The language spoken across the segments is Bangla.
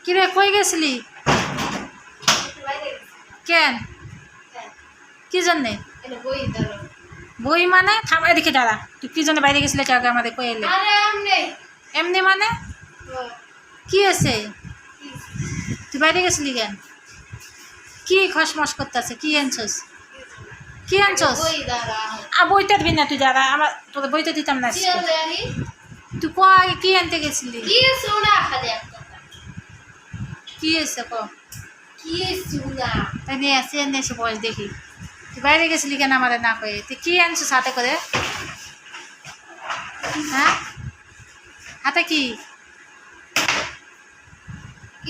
কিরে কই গেছিলি? কেন? কি জন্যে? বই মানে থামাই দেখি দাঁড়া, তুই কি জন্য বাইরে গেছিলি? আগে আমাদের কই এলে? এমনি মানে কি আছে? তুই বাইরে গেছিলি কেন? কি খসমস করতেছে? কি আনছস? কি আনছস? বইটা দিবি না তুই? দাঁড়া, আমার তোদের বইটা দিতাম না। তুই কয় কি আনতে গেছিলি? কি এসে ক তাই নিয়ে আসি, এনে এসে বয়স দেখি। তুই বাইরে গেছিলি কেন আমাদের না কয়ে? তুই কি আনছিস হাতে করে? হ্যাঁ, হাতে কি?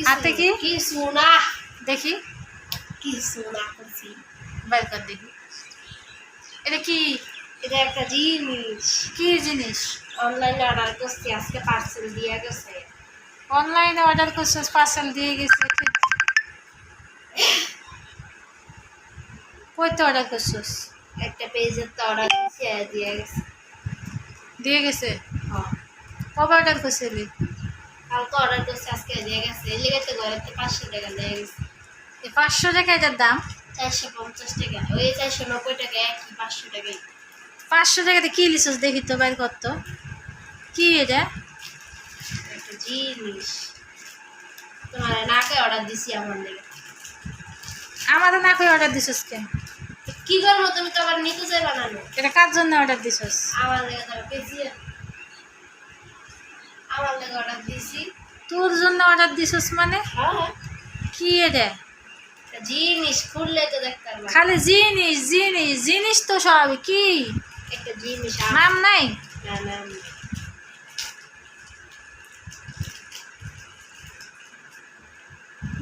হাতে কি? দেখি, বাইর কর দেখি। এটা কি? এটা একটা জিনিস। কি জিনিস? অনলাইনে অর্ডার করছি, আজকে পার্সেল দিয়ে গেছে। অনলাইনে অর্ডার করছিস, পার্সেল দিয়ে গেছে? কইতে অর্ডার করছিস? একটা পেজের তো অর্ডার দিয়েছি, দিয়ে গেছে। দিয়ে গেছে? হ্যাঁ, কবে অর্ডার করছিলি? কালকে অর্ডার করছি, আজকে দিয়ে গেছে। এই লেগে তো ঘরে 500 টাকা দিয়ে গেছে। 500 টাকা এটার দাম? 450 টাকা, ওই 490 টাকা, একই 500 টাকাই। 500 টাকাতে কি লিছিস দেখি তো, বাইর কর তো। কি এটা? একটা জিনিস তোমার নাকে অর্ডার দিছি আমার লেগে। আমাদের না করে অর্ডার দিছিস কেন? কি করবো, তুমি তো আবার নিতে চাই বানানো। এটা কার জন্য অর্ডার দিছিস? আমার লেগে তো পেয়েছি, আমার লেগে অর্ডার দিছি। তোর জন্য অর্ডার দিছিস মানে? হ্যাঁ, কি এটা? একটা জিনিস খুললে তো দেখতে পারবা। খালি জিনিস জিনিস জিনিস তো সবই। কি একটা জিনিস নাম নাই? না না,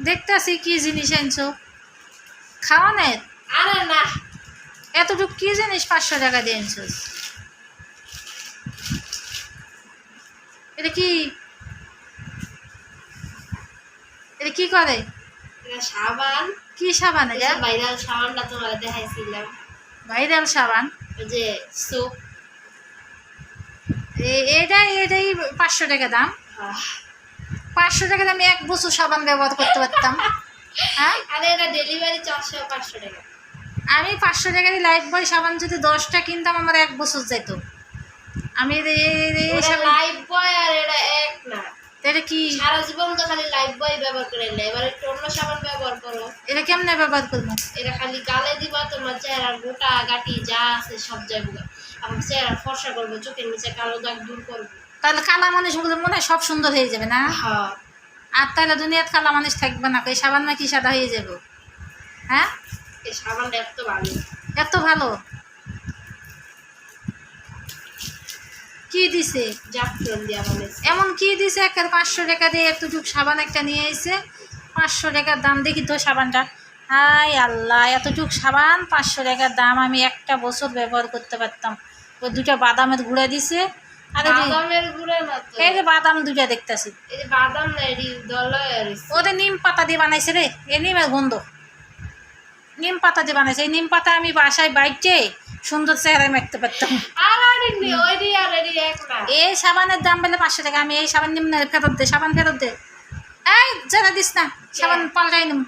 দেখতেছি কি জিনিস আনছো, খাওয়ানের? আরে না, এতটুকু কি জিনিস 500 টাকা দিয়ে আনছিস? এটা কি? এটা কি করে? এটা সাবান। কি সাবান এটা? ভাইরাল সাবানটা তোমার দেখাইছিলাম, ভাইরাল সাবান? ওই যে সোপ। এটাই 500 টাকা দাম? 500 টাকা দামে 1 বছর সাবান ব্যবহার করতে পারতাম। হ্যাঁ, আরে এটা ডেলিভারি 400-500 টাকা। আমি 500 টাকারই লাইফ বয় সাবান যদি 10টা কিনতাম, আমার 1 বছর যেত। আমি লাইফ বয় আর এটা এক না। এটা কি? সারা জীবন তো খালি লাইফ বয় ব্যবহার করে না, এবার একটু অন্য সাবান ব্যবহার করো। এটা কেমনে ব্যবহার করবো? এটা খালি গালে দিবা, তোমার চেহারার গোটা গাটি যা আছে সব যাইব। আমার চেহারা ফর্সা করবো, চোখের নিচে কালো দাগ দূর করবো। তাহলে কালা মানুষ মনে হয় সব সুন্দর হয়ে যাবে না? হ্যাঁ, আর তাহলে দুনিয়াত কালা মানুষ থাকবে না, এই সাবান না কি সাদা হয়ে যাব? হ্যাঁ, এই সাবানটা এত ভালো। এত ভালো? কি দিছে? জাফরান দিয়া বানাইছে। এমন কি দিছে? 500 টাকা দিয়ে এতটুকু সাবান একটা নিয়ে এসে 500 টাকার দাম। দেখি তো সাবানটা। হাই আল্লাহ, এতটুকু সাবান 500 টাকার দাম। আমি একটা বছর ব্যবহার করতে পারতাম। ওই 2টা বাদামের গুঁড়া দিছে। আরে বাদামের গুঁড়া না তো, এই যে বাদাম 2টা দেখতেছি। এই যে বাদাম না, এটি দলায় ওদের নিম পাতা দিয়ে বানাইছে রে। এ নিমের গন্ধ। নিম পাতা দিয়ে বানাইছে। এই নিম পাতা আমি বাসায় বাইটে সুন্দর চেহারায় মাখতে পারতাম। এই সাবানের দাম বলে 500 টাকা। আমি এই সাবান নিম না, ফেরত দে, সাবান ফেরত দে। এই যারা দিস না, সাবান পাল্টাই নিম।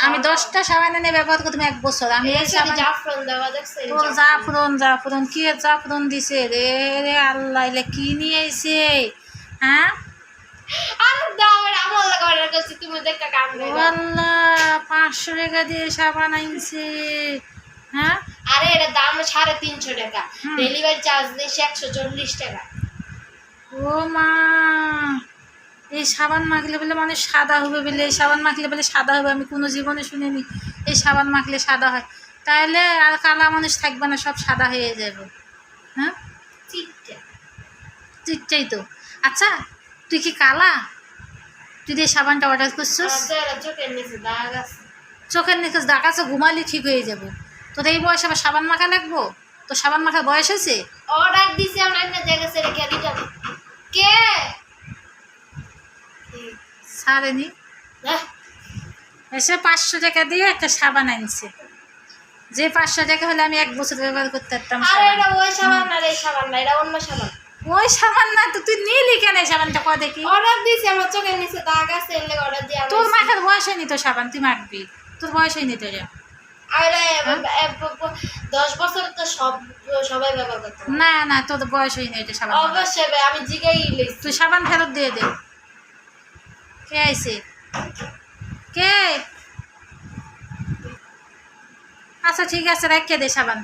আমি 10টা সাবান এনে ব্যবহার করতাম 1 বছর। আমি এই সাবান জাফরন কি জাফরন দিছে রে? রে আল্লাহ, এলে কি নিয়ে আইছে? হ্যাঁ, আল্লাহ 500 টাকা দিয়ে সাবান আনছে। হ্যাঁ, আরে এটা দাম 350 টাকা, ডেলিভারি চার্জ দিয়েছে 140 টাকা। ও মা, এই সাবান মাখলে বলে মানুষ সাদা হবে বলে? এই সাবান মাখলে বলে সাদা হবে? আমি কোনো জীবনে শুনিনি এই সাবান মাখলে সাদা হয়। তাহলে আর কালা মানুষ থাকবে না, সব সাদা হয়ে যাবে। হ্যাঁ, ঠিকটাই তো। আচ্ছা, তুই কি কালা? তুই যে সাবানটা অর্ডার করছিস, চোখের নিচে দাগ আছে। চোখের নিচে দাগ আছে, ঘুমালি ঠিক হয়ে যাবো। তোর এই বয়সে আবার সাবান মাখা লাগবো? তো সাবান মাখার বয়স হয়েছে? অর্ডার দিছি আমরা, একটা জায়গা ছেড়ে কে দিতাম কে সারেনি এসে 500 টাকা দিয়ে একটা সাবান আনছে। যে 500 টাকা হলে আমি 1 বছর ব্যবহার করতে পারতাম। আরে এটা ওই সাবান না, এই সাবান না, এটা অন্য সাবান। ওই সাবান না তো তুই নিলি কেন এই সাবানটা কয় দেখি? অর্ডার দিয়েছি, আমার চোখের নিচে দাগ আছে, এলে অর্ডার দিয়ে তোর মাখার বয়স হয়নি তো সাবান, তুই মাখবি, তোর বয়স হয়নি তো যা। আরে 10 বছর তো সবাই ব্যবহার করতে পারে। না না, তোর বয়স হয়নি এটা সাবান। অবশ্যই ভাই, আমি জিগাই লইছি। তুই সাবান ফেরত দিয়ে দে। কে আইছে? কে? আচ্ছা ঠিক আছে, রেখে দে সাবান।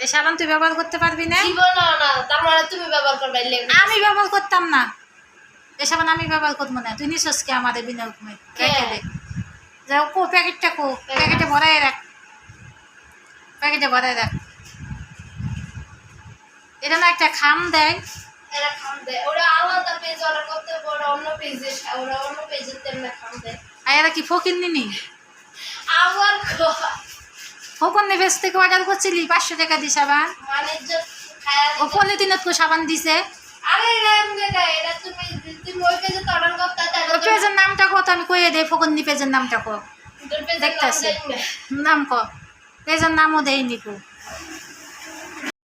এই সাবান তুই ব্যবহার করতে পারবি না? জীবনও না, তার মানে তুমি ব্যবহার করবে। আমি ব্যবহার করতাম না এই সাবান, আমি ব্যবহার করবো না। তুই নিছস কে আমাদের বিনা হুকুমে? রেখে দে। যাও, কো প্যাকেটটা কো, প্যাকেটে ভরাই রাখ, প্যাকেটে ভরাই রাখ। এটা না একটা খাম দেয়, এরা খাম দেয়, ওরা আলাদা পেজ অর্ডার করতে হবে, ওরা অন্য পেজে, ওরা অন্য পেজে তেমন খাম দেয়। আর এরা কি ফকির নিনি? আবার ফকর নিবেশ থেকে অর্ডার করছিলি 500 টাকা দিয়ে সাবান, বাণিজ্য খায়া ও পলিথিনত কো সাবান দিছে। আরে এরা এমনি দেয়, এটা তুমি ওই পেজে তো অর্ডার করতে ওই পেজের নামটা কত আমি কইয়ে দে, ফকর নি পেজের নামটা কো, দেখতাছি নাম ক, পেজের নামও দেয়নি কো।